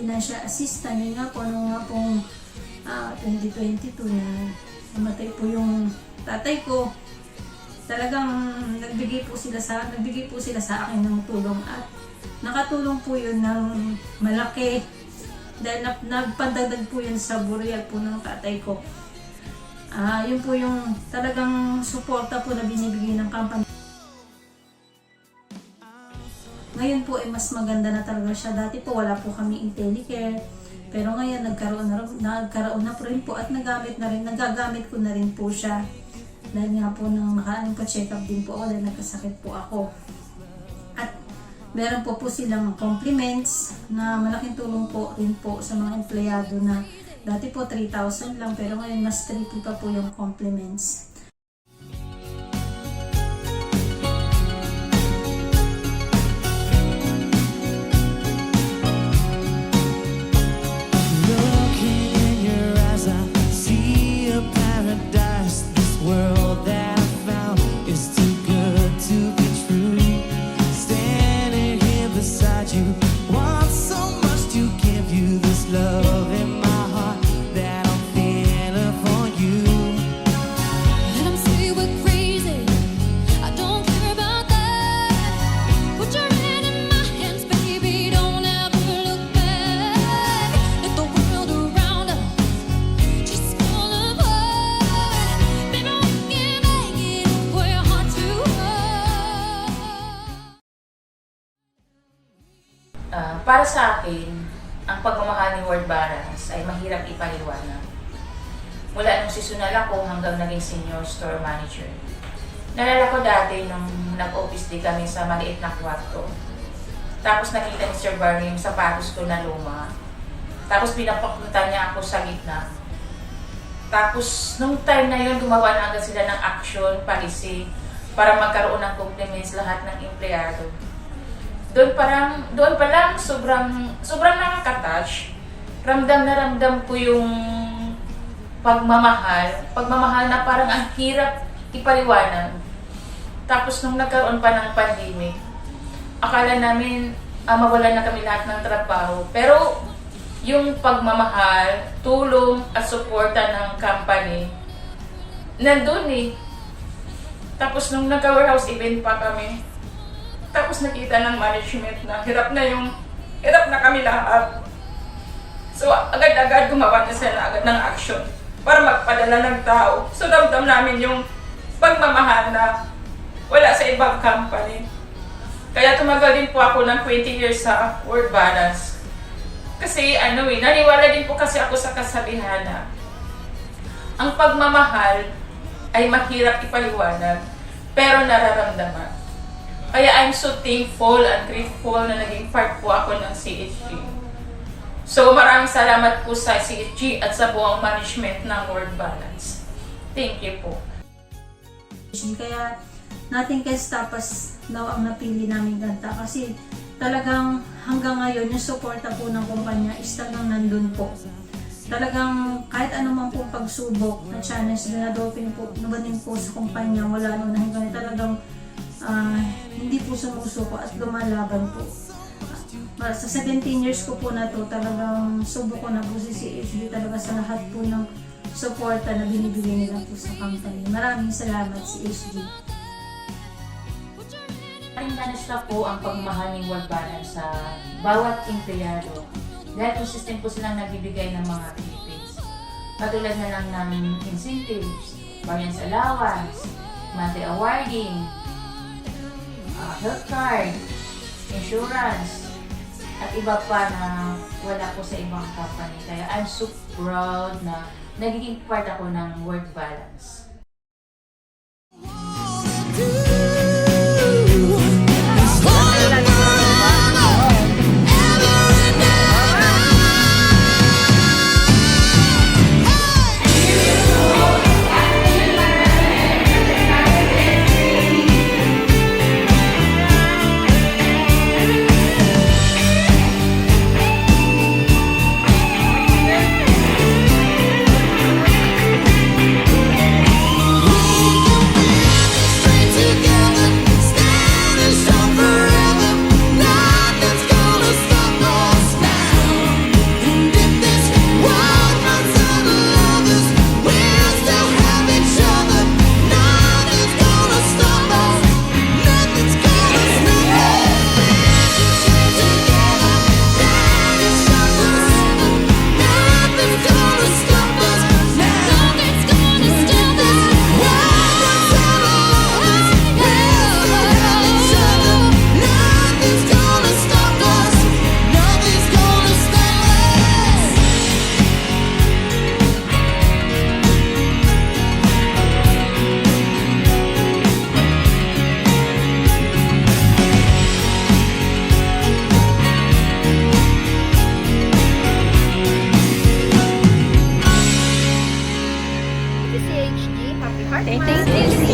financial assistant. Yun nga po, nung nga pong 2022 na namatay po yung tatay ko, talagang nagbigay po sila sa akin ng tulong at nakatulong po yun ng malaki dahil nagpandagdag po yun sa burial po ng tatay ko. Yun po yung talagang suporta po na binibigay ng company. Ngayon po ay mas maganda na talaga siya. Dati po wala po kami IntelliCare. Pero ngayon nagkaroon na po rin po at nagagamit ko na rin po siya. Dahil nga po nang nakaaling pa check up din po ako dahil nagkasakit po ako. At meron po silang compliments na malaking tulong po rin po sa mga empleyado na dati po 3,000 lang pero ngayon mas 3,000 pa po yung compliments. Para sa akin, ang pagmamahal ni Ward Barras ay mahirap ipaliwanag. Mula nung seasonal ako hanggang naging senior store manager. Nalala ko dati nung nag-office day kami sa maliit na kwarto. Tapos nakita ni Sir Barney yung sapatos ko na luma. Tapos pinapapunta niya ako sa gitna. Tapos nung time na yun, gumawa na agad sila ng action, policy, para magkaroon ng compliments lahat ng empleyado. Doon pa lang sobrang nakaka-touch. Ramdam na ramdam ko yung pagmamahal na parang ang hirap ipaliwanag. Tapos nung nagkaroon pa ng pandemic, akala namin mawalan na kami lahat ng trabaho. Pero yung pagmamahal, tulong at suporta ng company, nandun eh. Tapos nung nagka-warehouse event pa kami, tapos nakita ng management na hirap na kami lahat. So agad-agad gumawa na sila agad ng action para magpadala ng tao. So ramdam namin yung pagmamahal na wala sa ibang company. Kaya tumagal din po ako ng 20 years sa Ward Barras. Kasi naniwala din po kasi ako sa kasabihan na ang pagmamahal ay mahirap ipaliwanag pero nararamdaman. Kaya I'm so thankful and grateful na naging part po ako ng CHG. So maraming salamat po sa CHG at sa buong management ng Ward Barras. Thank you po. Kaya nothing can stop us now ang napili namin ganta kasi talagang hanggang ngayon yung suporta po ng kumpanya is talagang nandun po. Talagang kahit anumang po pagsubok na challenge na nadumating po sa kumpanya, wala nung hanggang talagang hindi po sumusuko at lumalaban po. Sa 17 years ko po na to, talagang subok ko na po si CHG talaga sa lahat po ng suporta na binibigay nila po sa company. Maraming salamat CHG. Maraming ganas na po ang pagmamahal ni Ward Barras sa bawat empleyado. Dahil consistent po silang nagbibigay ng mga benefits. Katulad na lang ng incentives, variance allowance, monthly awarding, health card, insurance, at iba pa na wala po sa ibang company. Kaya I'm so proud na nagiging part ako ng Ward Barras. CHG. Happy Heart Thank Month.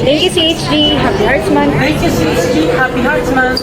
Thank you, CHG. Happy Hearts Month. Thank you, CHG. Happy Hearts Month.